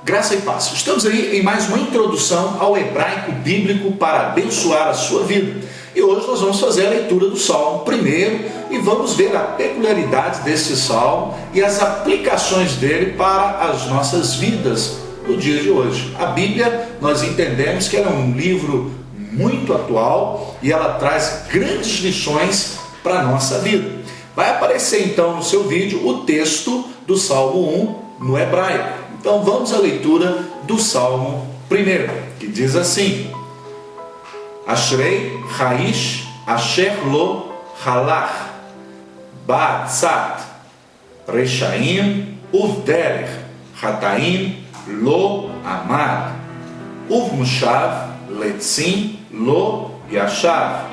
Graça e paz. Estamos aí em mais uma introdução ao hebraico bíblico para abençoar a sua vida. E hoje nós vamos fazer a leitura do Salmo primeiro e vamos ver a peculiaridade desse Salmo e as aplicações dele para as nossas vidas no dia de hoje. A Bíblia, nós entendemos que ela é um livro muito atual e ela traz grandes lições para a nossa vida. Vai aparecer então no seu vídeo o texto do Salmo 1 no hebraico. Então vamos à leitura do Salmo 1, que diz assim: Ashrei Haish Asher Lo Halach Ba'atzat Reshaim Uvderech Hataim Lo Amad Uvmushav Letzim Lo Yashav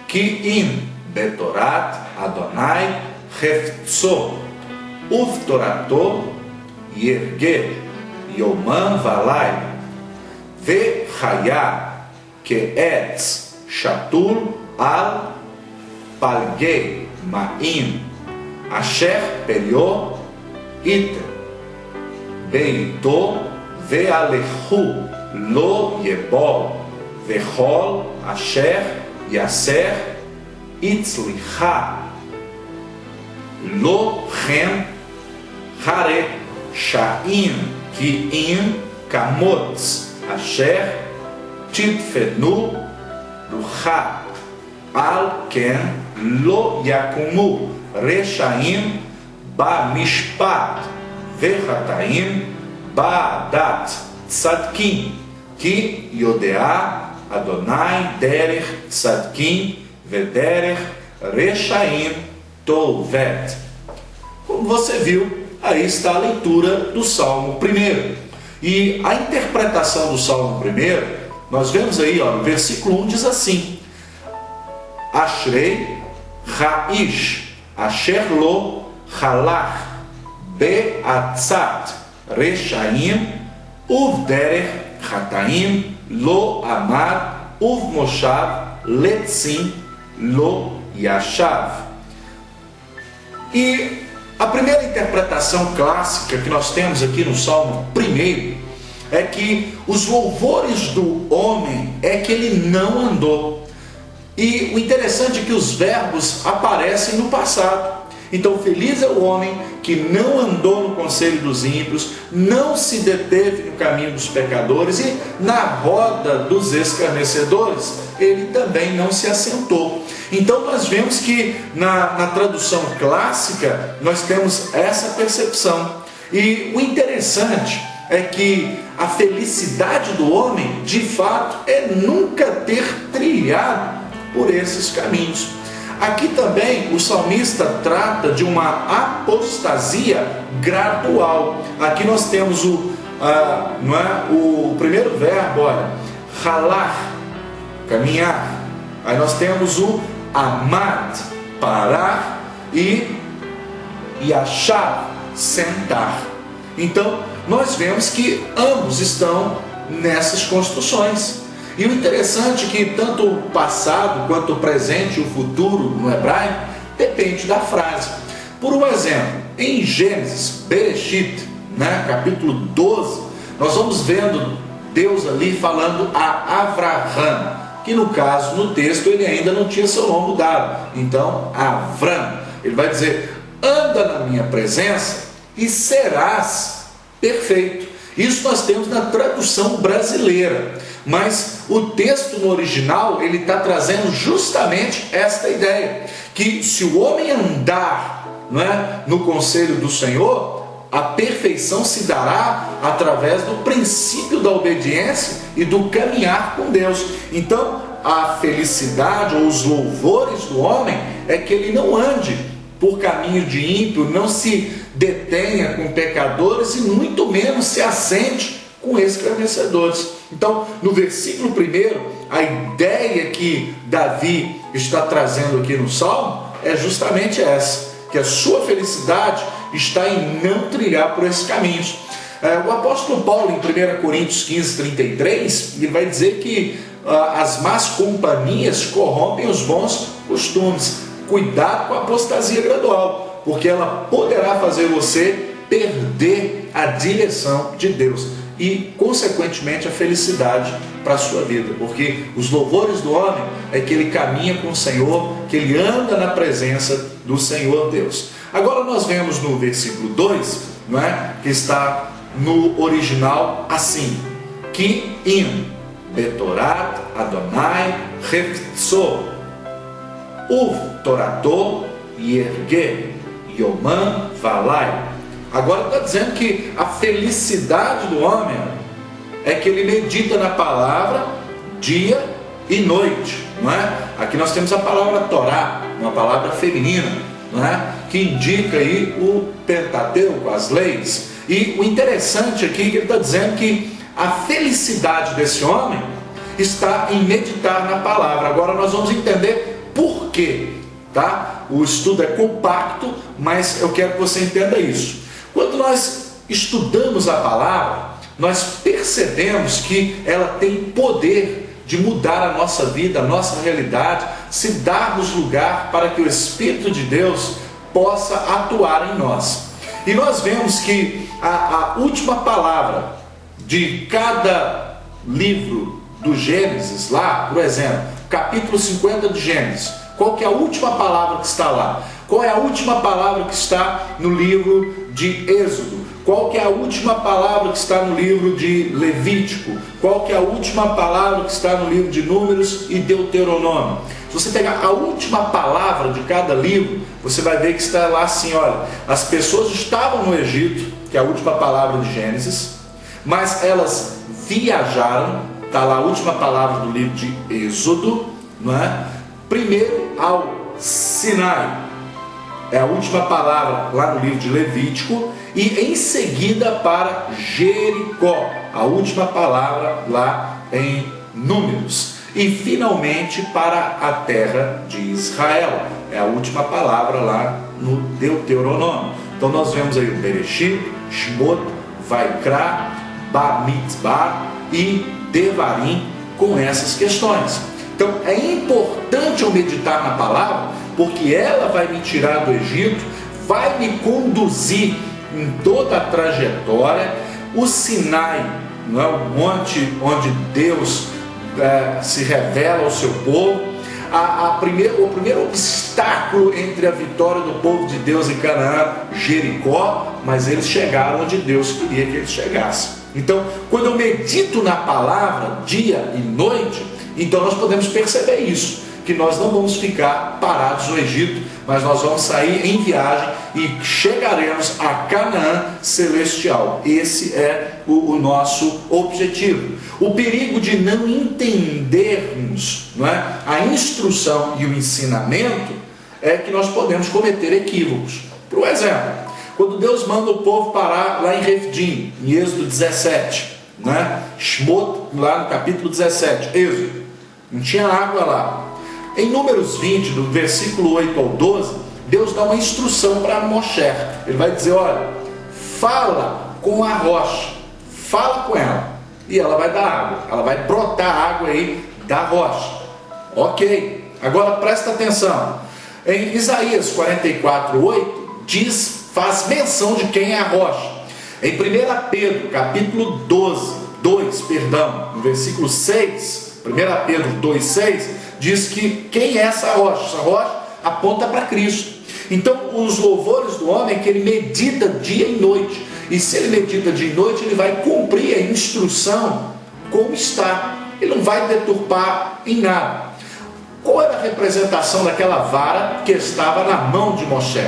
Ki Im Betorat Adonai Heftso Uvtorato Yerge Yomam Valai Vechaya Keetz Shatul Al Palgei Ma'im Asher Perio Iter Beito Vealechu Lo Yebol Vechol Asher Yaser Itzlicha Lo Chem Hare Shaim Kiim Kamotz Asher Tidfenu Ruchat Al Ken Lo Yakumu Reshaim Ba Mishpat Vechataim Ba Dat Tzadkim Ki Yodea Adonai Derech Tzadkim Vederech Reshaim Tovet. Como você viu, aí está a leitura do Salmo 1. E a interpretação do Salmo 1, nós vemos aí, no versículo 1 diz assim: Ashrei Haish Asher Lo Halach Be'atzat Reshaim Uvderech Hataim Lo Amad Uvmoshav Letzim Lo Yashav. E a primeira interpretação clássica que nós temos aqui no Salmo 1 é que os louvores do homem é que ele não andou. E o interessante é que os verbos aparecem no passado. Então, feliz é o homem que não andou no conselho dos ímpios, não se deteve no caminho dos pecadores e na roda dos escarnecedores, ele também não se assentou. Então nós vemos que na tradução clássica nós temos essa percepção. E o interessante é que a felicidade do homem, de fato, é nunca ter trilhado por esses caminhos. Aqui também o salmista trata de uma apostasia gradual. Aqui nós temos o primeiro verbo, olha, halar, caminhar. Aí nós temos o amad, parar, e yashav, sentar. Então nós vemos que ambos estão nessas construções. E o interessante é que tanto o passado quanto o presente e o futuro no hebraico depende da frase. Por um exemplo, em Gênesis, Bereshit, capítulo 12, nós vamos vendo Deus ali falando a Avraham, que no caso, no texto, ele ainda não tinha seu nome dado. Então, Avram, ele vai dizer: anda na minha presença e serás perfeito. Isso nós temos na tradução brasileira, mas o texto no original, ele está trazendo justamente esta ideia, que se o homem andar no conselho do Senhor, a perfeição se dará através do princípio da obediência e do caminhar com Deus. Então, a felicidade ou os louvores do homem é que ele não ande por caminho de ímpio, não se detenha com pecadores e muito menos se assente com escarnecedores. Então, no versículo 1, a ideia que Davi está trazendo aqui no Salmo é justamente essa, que a sua felicidade está em não trilhar por esses caminhos. O apóstolo Paulo, em 1 Coríntios 15:33, ele vai dizer que as más companhias corrompem os bons costumes. Cuidado com a apostasia gradual, porque ela poderá fazer você perder a direção de Deus e, consequentemente, a felicidade para a sua vida, porque os louvores do homem é que ele caminha com o Senhor, que ele anda na presença do Senhor Deus. Agora nós vemos no versículo 2, não é? Que está no original assim: Ki im betorat Adonai reftzor uv torato yerge yomam valai. Agora está dizendo que a felicidade do homem é que ele medita na palavra dia e noite, não é? Aqui nós temos a palavra Torá, uma palavra feminina, não é? Que indica aí o Pentateuco, as leis. E o interessante aqui é que ele está dizendo que a felicidade desse homem está em meditar na palavra. Agora nós vamos entender por quê, tá? O estudo é compacto, mas eu quero que você entenda isso. Quando nós estudamos a palavra, nós percebemos que ela tem poder de mudar a nossa vida, a nossa realidade, se darmos lugar para que o Espírito de Deus possa atuar em nós. E nós vemos que a última palavra de cada livro do Gênesis, lá, por exemplo, capítulo 50 de Gênesis, qual que é a última palavra que está lá? Qual é a última palavra que está no livro de Êxodo? Qual que é a última palavra que está no livro de Levítico? Qual que é a última palavra que está no livro de Números e Deuteronômio? Se você pegar a última palavra de cada livro, você vai ver que está lá assim, olha, as pessoas estavam no Egito, que é a última palavra de Gênesis, mas elas viajaram, está lá a última palavra do livro de Êxodo, não é? Primeiro ao Sinai, é a última palavra lá no livro de Levítico, e em seguida para Jericó, a última palavra lá em Números, e finalmente para a terra de Israel, é a última palavra lá no Deuteronômio. Então nós vemos aí o Bereshit, Shmot, Vaikra, Bamitzbar e Devarim com essas questões. Então é importante eu meditar na palavra, porque ela vai me tirar do Egito, vai me conduzir em toda a trajetória. O Sinai, não é, o monte onde Deus se revela ao seu povo, o primeiro obstáculo entre a vitória do povo de Deus em Canaã, Jericó, mas eles chegaram onde Deus queria que eles chegassem. Então, quando eu medito na palavra dia e noite, então nós podemos perceber isso, que nós não vamos ficar parados no Egito, mas nós vamos sair em viagem e chegaremos a Canaã celestial. Esse é o nosso objetivo. O perigo de não entendermos, não é, a instrução e o ensinamento é que nós podemos cometer equívocos. Por exemplo, quando Deus manda o povo parar lá em Refidim, em Êxodo 17, né? Shmot, lá no capítulo 17, Êxodo, não tinha água lá. Em Números 20, do versículo 8 ao 12, Deus dá uma instrução para Moshe. Ele vai dizer, olha, fala com a rocha, fala com ela, e ela vai dar água, ela vai brotar água aí da rocha. Ok, agora presta atenção. Em Isaías 44, 8, faz menção de quem é a rocha. Em 1 Pedro, capítulo 2, no versículo 6, 1 Pedro 2, 6, diz que quem é essa rocha? Essa rocha aponta para Cristo. Então, os louvores do homem é que ele medita dia e noite. E se ele medita dia e noite, ele vai cumprir a instrução como está. Ele não vai deturpar em nada. Qual era a representação daquela vara que estava na mão de Moshe?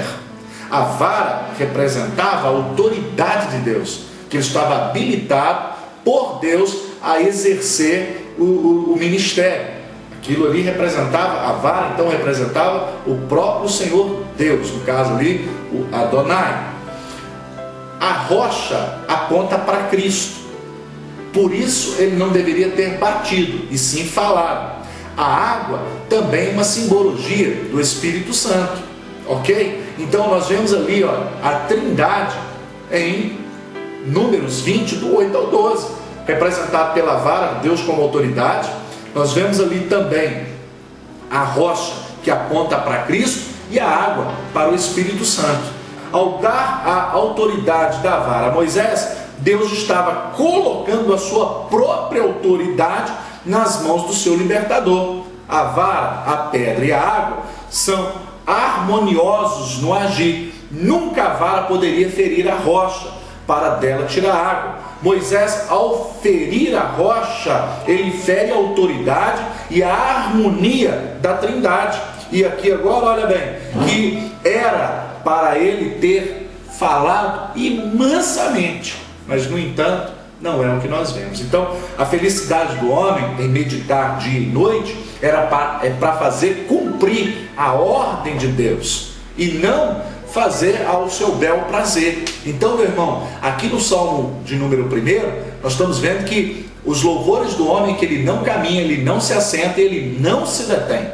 A vara representava a autoridade de Deus, que ele estava habilitado por Deus a exercer o ministério. Aquilo ali representava, a vara então representava o próprio Senhor Deus, no caso ali, o Adonai. A rocha aponta para Cristo, por isso ele não deveria ter batido, e sim falado. A água também é uma simbologia do Espírito Santo, ok? Então nós vemos ali, ó, a trindade em Números 20, do 8 ao 12, representado pela vara, Deus como autoridade. Nós vemos ali também a rocha que aponta para Cristo e a água para o Espírito Santo. ao dar a autoridade da vara a Moisés, Deus estava colocando a sua própria autoridade nas mãos do seu libertador. A vara, a pedra e a água são harmoniosos no agir. Nunca a vara poderia ferir a rocha para dela tirar água. Moisés, ao ferir a rocha, ele fere a autoridade e a harmonia da Trindade. E aqui agora, olha bem, que era para ele ter falado imansamente, mas no entanto, não é o que nós vemos. Então, a felicidade do homem em meditar dia e noite é para fazer cumprir a ordem de Deus e não fazer ao seu bel prazer. Então, meu irmão, aqui no Salmo de número 1, nós estamos vendo que os louvores do homem, que ele não caminha, ele não se assenta, ele não se detém.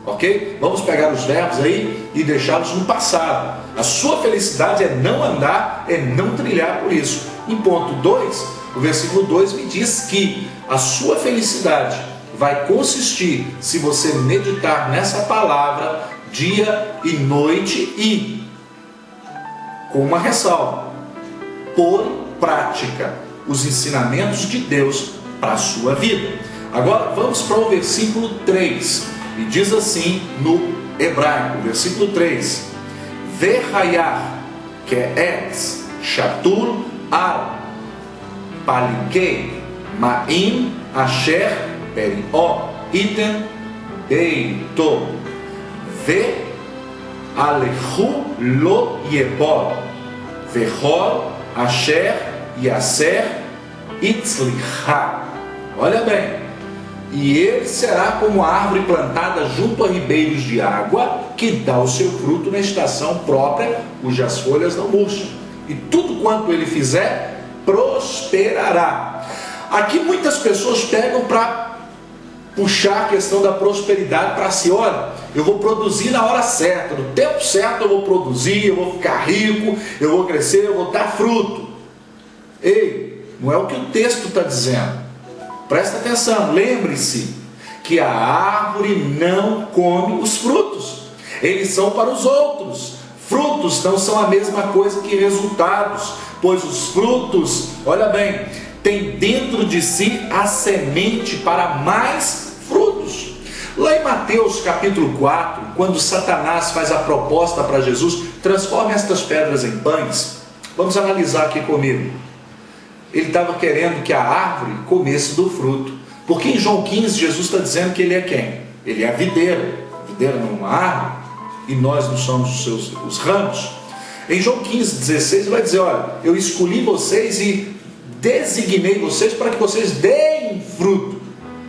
Ok? Vamos pegar os verbos aí e deixá-los no passado. A sua felicidade é não andar, é não trilhar por isso. Em ponto 2, o versículo 2 me diz que a sua felicidade vai consistir, se você meditar nessa palavra dia e noite, e com uma ressalva: pôr em prática os ensinamentos de Deus para a sua vida. Agora vamos para o versículo 3, e diz assim no hebraico, versículo 3: Verhayar ke'etz shatur al palikei ma'im asher peri'o iten beito ve alechu lo yebor vehol asher yaser itzlicha. Olha bem, e ele será como a árvore plantada junto a ribeiros de água, que dá o seu fruto na estação própria, cujas folhas não murcham, e tudo quanto ele fizer prosperará. Aqui muitas pessoas pegam para puxar a questão da prosperidade para si. Olha, eu vou produzir na hora certa, no tempo certo eu vou produzir, eu vou ficar rico, eu vou crescer, eu vou dar fruto. Ei, não é o que o texto está dizendo. Presta atenção, lembre-se que a árvore não come os frutos, eles são para os outros. Frutos não são a mesma coisa que resultados, pois os frutos, olha bem, tem dentro de si a semente para mais frutos. Lá em Mateus capítulo 4, quando Satanás faz a proposta para Jesus: transforme estas pedras em pães. Vamos analisar aqui comigo. Ele estava querendo que a árvore comesse do fruto, porque em João 15 Jesus está dizendo que ele é quem? Ele é a videira. A videira não é uma árvore, e nós não somos os ramos. Em João 15, 16 ele vai dizer: olha, eu escolhi vocês e designei vocês para que vocês deem fruto.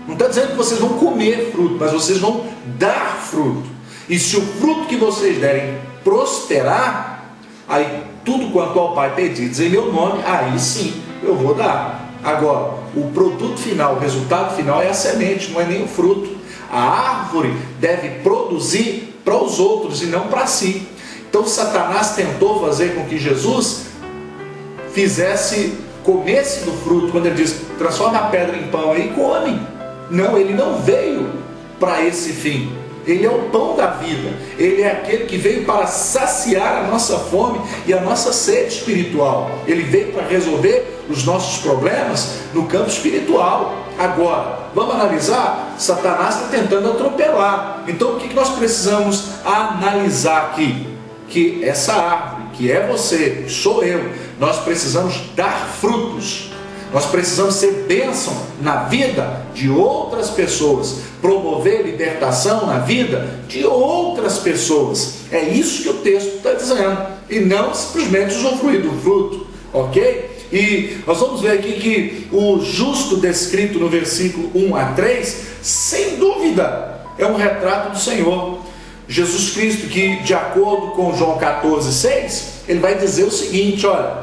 Não está dizendo que vocês vão comer fruto, mas vocês vão dar fruto. E se o fruto que vocês derem prosperar, aí tudo quanto ao Pai pedides em meu nome, aí sim eu vou dar. Agora, o produto final, o resultado final é a semente, não é nem o fruto. A árvore deve produzir para os outros e não para si. Então Satanás tentou fazer com que Jesus comesse do fruto, quando ele diz: transforma a pedra em pão aí, come. Não, ele não veio para esse fim. Ele é o pão da vida, ele é aquele que veio para saciar a nossa fome e a nossa sede espiritual. Ele veio para resolver os nossos problemas no campo espiritual. Agora, vamos analisar? Satanás está tentando atropelar. Então o que nós precisamos analisar aqui? Que essa árvore, que é você, sou eu, nós precisamos dar frutos. Nós precisamos ser bênção na vida de outras pessoas, promover libertação na vida de outras pessoas. É isso que o texto está dizendo, e não simplesmente usufruir do fruto, ok? E nós vamos ver aqui que o justo descrito no versículo 1 a 3, sem dúvida, é um retrato do Senhor. Jesus Cristo, que de acordo com João 14, 6, ele vai dizer o seguinte: olha,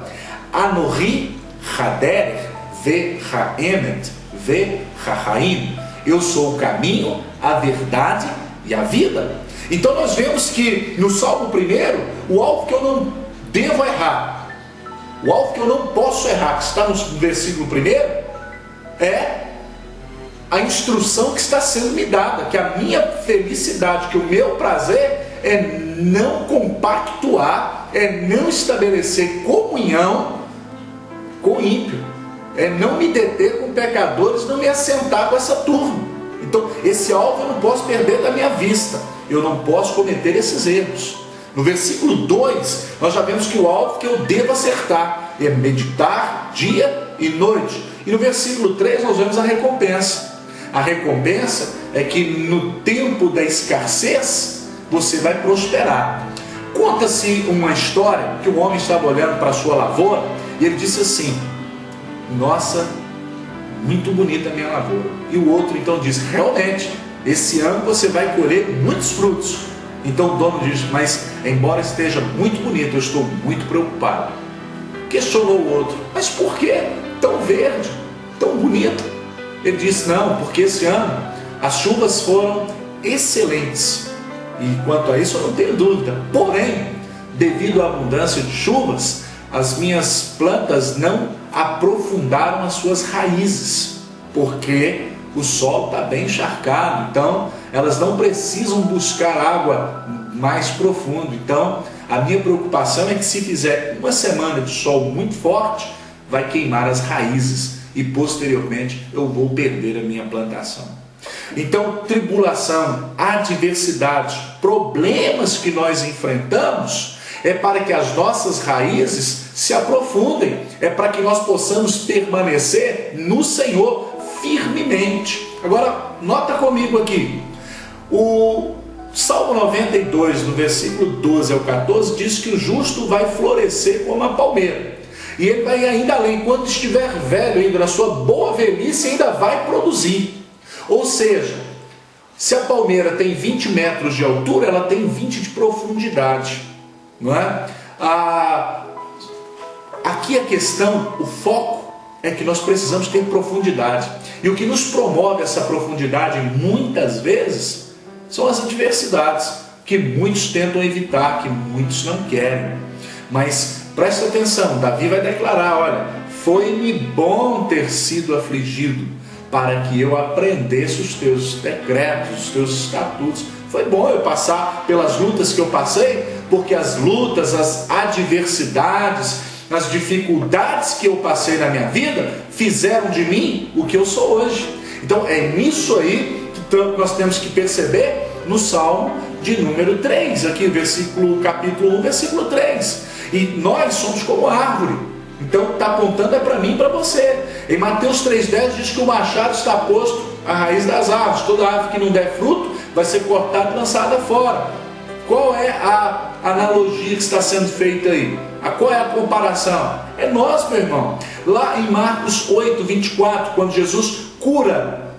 Anohi Hader Ve-Haemet Ve-Hahaim, eu sou o caminho, a verdade e a vida. Então nós vemos que no Salmo 1, o alvo que eu não devo errar, o alvo que eu não posso errar, que está no versículo 1, é a instrução que está sendo me dada, que a minha felicidade, que o meu prazer é não compactuar é não estabelecer comunhão com o ímpio, é não me deter com pecadores, não me assentar com essa turma. Então, esse alvo eu não posso perder da minha vista, eu não posso cometer esses erros. No versículo 2, nós já vemos que o alvo que eu devo acertar é meditar dia e noite. E no versículo 3 nós vemos a recompensa. A recompensa é que no tempo da escassez você vai prosperar. Conta-se uma história que um homem estava olhando para a sua lavoura e ele disse assim: nossa, muito bonita a minha lavoura. E o outro então disse: realmente, esse ano você vai colher muitos frutos. Então o dono diz: mas embora esteja muito bonito, eu estou muito preocupado. Questionou o outro: mas por que tão verde, tão bonito? Ele disse: não, porque esse ano as chuvas foram excelentes. E quanto a isso eu não tenho dúvida. Porém, devido à abundância de chuvas, as minhas plantas não aprofundaram as suas raízes, porque o solo está bem encharcado, então elas não precisam buscar água mais profundo. Então a minha preocupação é que se fizer uma semana de sol muito forte, vai queimar as raízes e posteriormente eu vou perder a minha plantação. Então, tribulação, adversidades, problemas que nós enfrentamos é para que as nossas raízes se aprofundem, é para que nós possamos permanecer no Senhor firmemente. Agora, nota comigo aqui, o Salmo 92, no versículo 12 ao 14, diz que o justo vai florescer como a palmeira, e ele vai ainda além, quando estiver velho, ainda na sua boa velhice, ainda vai produzir. Ou seja, se a palmeira tem 20 metros de altura, ela tem 20 de profundidade, não é? Aqui a questão, o foco é que nós precisamos ter profundidade, e o que nos promove essa profundidade muitas vezes são as adversidades, que muitos tentam evitar, que muitos não querem. Mas preste atenção, Davi vai declarar: olha, foi-me bom ter sido afligido, para que eu aprendesse os teus decretos, os teus estatutos. Foi bom eu passar pelas lutas que eu passei, porque as lutas, as adversidades, as dificuldades que eu passei na minha vida, fizeram de mim o que eu sou hoje. Então é nisso aí que nós temos que perceber no Salmo de número 3, aqui capítulo 1, versículo 3. E nós somos como árvore. Então está apontando é para mim e para você. Em Mateus 3,10 diz que o machado está posto à raiz das árvores. Toda árvore que não der fruto vai ser cortada e lançada fora. Qual é a analogia que está sendo feita aí? Qual é a comparação? É nós, meu irmão. Lá em Marcos 8:24, quando Jesus cura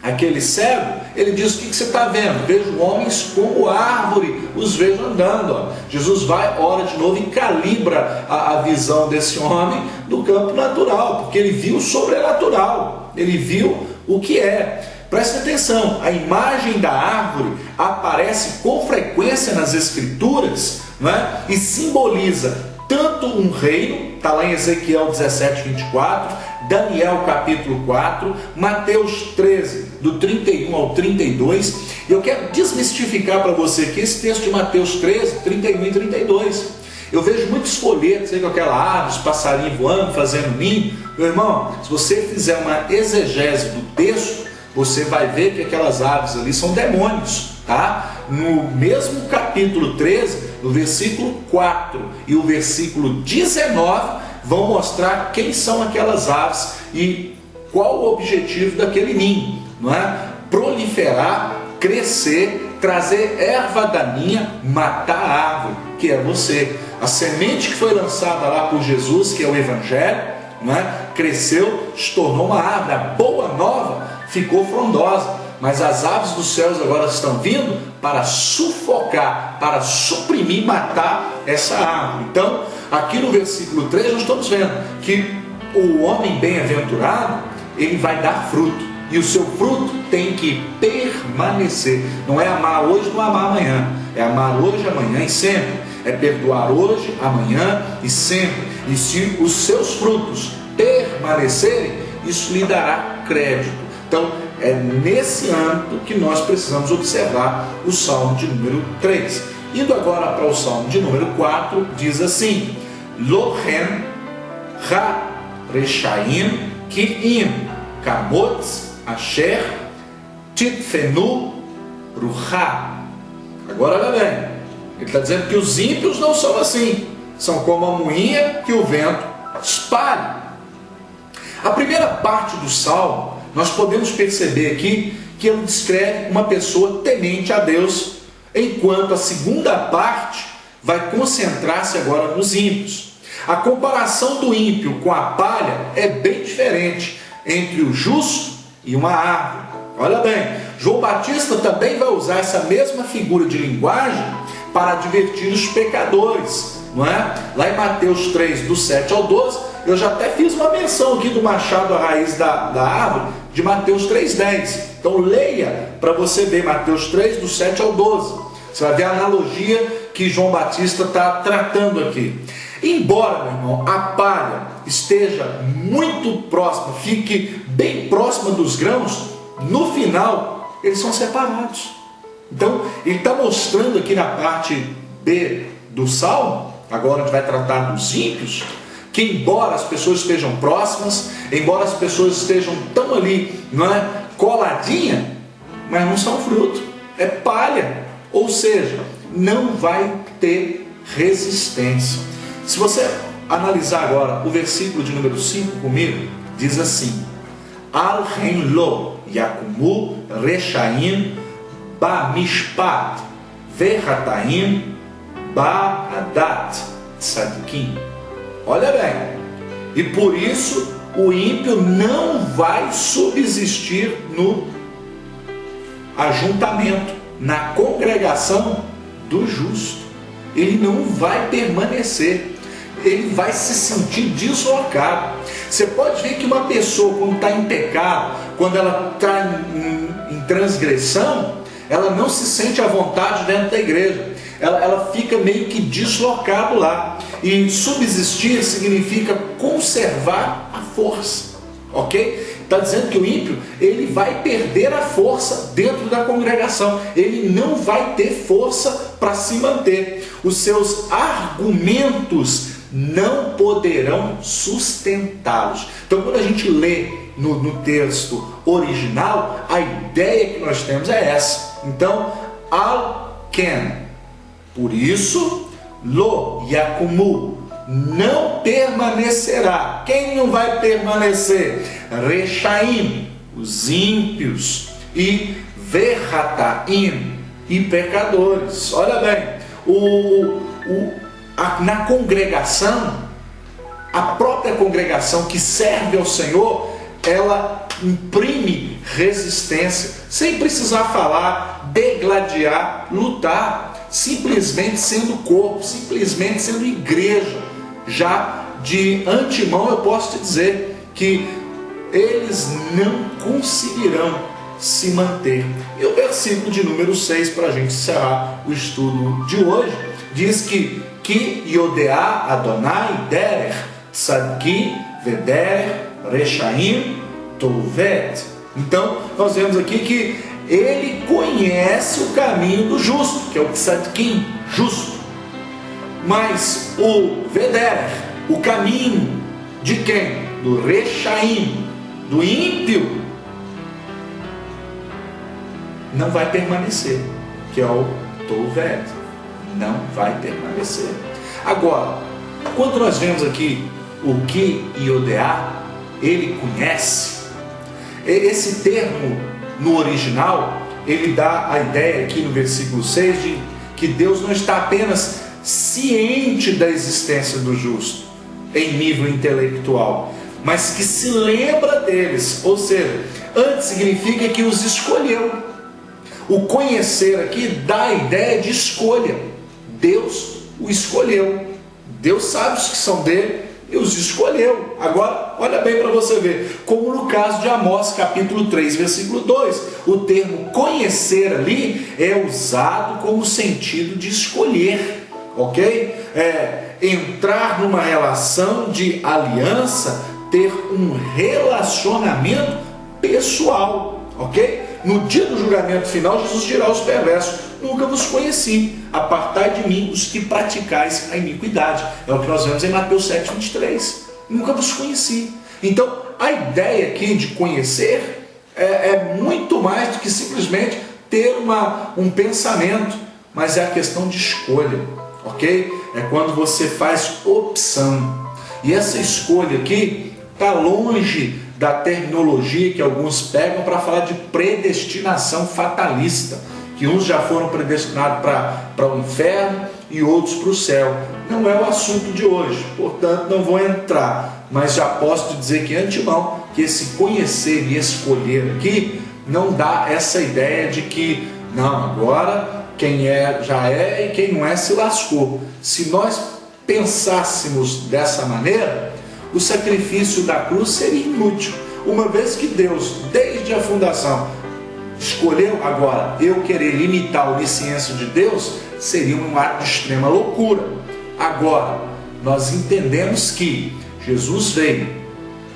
aquele cego, ele diz: o que você está vendo? Vejo homens como árvore, os vejo andando. Ó. Jesus vai, ora de novo e calibra a visão desse homem do campo natural, porque ele viu o sobrenatural, ele viu o que é. Preste atenção, a imagem da árvore aparece com frequência nas Escrituras, não é? E simboliza tanto um reino, está lá em Ezequiel 17:24, Daniel capítulo 4, Mateus 13, do 31 ao 32. Eu quero desmistificar para você que esse texto de Mateus 13, 31 e 32, eu vejo muitos folhetos aí com aquela árvore, os passarinhos voando, fazendo ninho. Meu irmão, se você fizer uma exegese do texto, você vai ver que aquelas aves ali são demônios, tá? No mesmo capítulo 13, no versículo 4 e o versículo 19, vão mostrar quem são aquelas aves e qual o objetivo daquele ninho, não é? Proliferar, crescer, trazer erva daninha, matar a árvore, que é você. A semente que foi lançada lá por Jesus, que é o Evangelho, não é? Cresceu, se tornou uma árvore. A boa nova ficou frondosa, mas as aves dos céus agora estão vindo para sufocar, para suprimir, matar essa árvore. Então, aqui no versículo 3 nós estamos vendo que o homem bem-aventurado, ele vai dar fruto, e o seu fruto tem que permanecer. Não é amar hoje, não amar amanhã, é amar hoje, amanhã e sempre, é perdoar hoje, amanhã e sempre. E se os seus frutos permanecerem, isso lhe dará crédito. Então, é nesse âmbito que nós precisamos observar o Salmo de número 3. Indo agora para o Salmo de número 4, diz assim: Lohem ha reshaim ki'im kamot asher titfenu ruha. Agora olha bem, ele está dizendo que os ímpios não são assim, são como a moinha que o vento espalha. A primeira parte do Salmo, nós podemos perceber aqui que ele descreve uma pessoa temente a Deus, enquanto a segunda parte vai concentrar-se agora nos ímpios. A comparação do ímpio com a palha é bem diferente entre o justo e uma árvore. Olha bem, João Batista também vai usar essa mesma figura de linguagem para advertir os pecadores, não é? Lá em Mateus 3, do 7 ao 12, eu já até fiz uma menção aqui do machado à raiz da árvore, de Mateus 3,10. Então leia para você ver Mateus 3, do 7 ao 12. Você vai ver a analogia que João Batista está tratando aqui. Embora, meu irmão, a palha esteja muito próxima, fique bem próxima dos grãos, no final eles são separados. Então ele está mostrando aqui na parte B do Salmo, agora a gente vai tratar dos ímpios, que embora as pessoas estejam próximas, embora as pessoas estejam tão ali, não é, coladinha, mas não são fruto, é palha, ou seja, não vai ter resistência. Se você analisar agora o versículo de número 5 comigo, diz assim: Al-Hen lo yakumu reshaim ba mishpat verataim ba adat tzadikim. Olha bem, e por isso o ímpio não vai subsistir no ajuntamento, na congregação do justo. Ele não vai permanecer, ele vai se sentir deslocado. Você pode ver que uma pessoa, quando está em pecado, quando ela está em transgressão, ela não se sente à vontade dentro da igreja. Ela fica meio que deslocado lá. E subsistir significa conservar a força, ok? Está dizendo que o ímpio, ele vai perder a força dentro da congregação, ele não vai ter força para se manter, os seus argumentos não poderão sustentá-los. Então, quando a gente lê no texto original, a ideia que nós temos é essa. Então, al-ken, por isso, lo yakumu, não permanecerá. Quem não vai permanecer? Reshaim, os ímpios, e verataim, e pecadores. Olha bem, na congregação, a própria congregação que serve ao Senhor, ela imprime resistência, sem precisar falar, degladiar, lutar, simplesmente sendo corpo, simplesmente sendo igreja. Já de antemão eu posso te dizer que eles não conseguirão se manter. E o versículo de número 6, para a gente encerrar o estudo de hoje, diz que Yodeá Adonai Derech Tzadki Vederech Reshaim Tovet. Então nós vemos aqui que ele conhece o caminho do justo, que é o Tzadkim, justo. Mas o Vederech, o caminho de quem? Do Reshaim, do ímpio, não vai permanecer, que é o Tovet, não vai permanecer. Agora, quando nós vemos aqui o que Yodeá, ele conhece, esse termo no original, ele dá a ideia aqui no versículo 6 de que Deus não está apenas ciente da existência do justo em nível intelectual, mas que se lembra deles, ou seja, antes significa que os escolheu. O conhecer aqui dá a ideia de escolha. Deus o escolheu. Deus sabe os que são dele e os escolheu. Agora, olha bem para você ver, como no caso de Amós, capítulo 3, versículo 2, o termo conhecer ali é usado como sentido de escolher, ok? Entrar numa relação de aliança, ter um relacionamento pessoal, ok? No dia do julgamento final, Jesus dirá aos perversos: nunca vos conheci, apartai de mim os que praticais a iniquidade. É o que nós vemos em Mateus 7,23. Nunca vos conheci. Então, a ideia aqui de conhecer é muito mais do que simplesmente ter um pensamento, mas é a questão de escolha, ok? É quando você faz opção. E essa escolha aqui está longe da terminologia que alguns pegam para falar de predestinação fatalista, que uns já foram predestinados para o inferno e outros para o céu. Não é o assunto de hoje, portanto não vou entrar, mas já posso te dizer que antemão, que esse conhecer e escolher aqui não dá essa ideia de que não, agora quem é já é e quem não é se lascou. Se nós pensássemos dessa maneira, o sacrifício da cruz seria inútil, uma vez que Deus, desde a fundação, escolheu. Agora, eu querer limitar a onisciência de Deus seria um ato de extrema loucura. Agora, nós entendemos que Jesus veio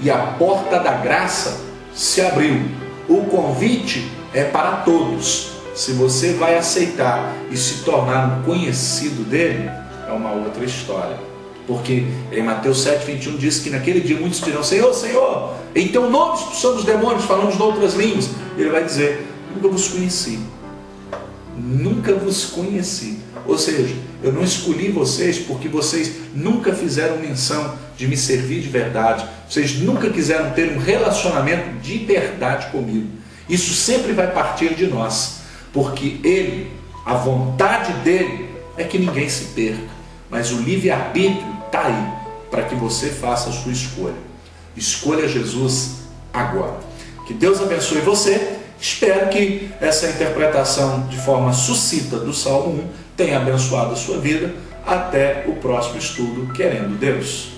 e a porta da graça se abriu. O convite é para todos. Se você vai aceitar e se tornar um conhecido dele, é uma outra história. Porque em Mateus 7,21 diz que naquele dia muitos dirão: Senhor, Senhor, em teu nome expulsamos demônios, falamos de outras línguas. Ele vai dizer: nunca vos conheci. Nunca vos conheci. Ou seja, eu não escolhi vocês porque vocês nunca fizeram menção de me servir de verdade. Vocês nunca quiseram ter um relacionamento de verdade comigo. Isso sempre vai partir de nós, porque Ele, a vontade dEle é que ninguém se perca. Mas o livre-arbítrio está aí para que você faça a sua escolha. Escolha Jesus agora. Que Deus abençoe você. Espero que essa interpretação de forma sucinta do Salmo 1 tenha abençoado a sua vida. Até o próximo estudo, querendo Deus.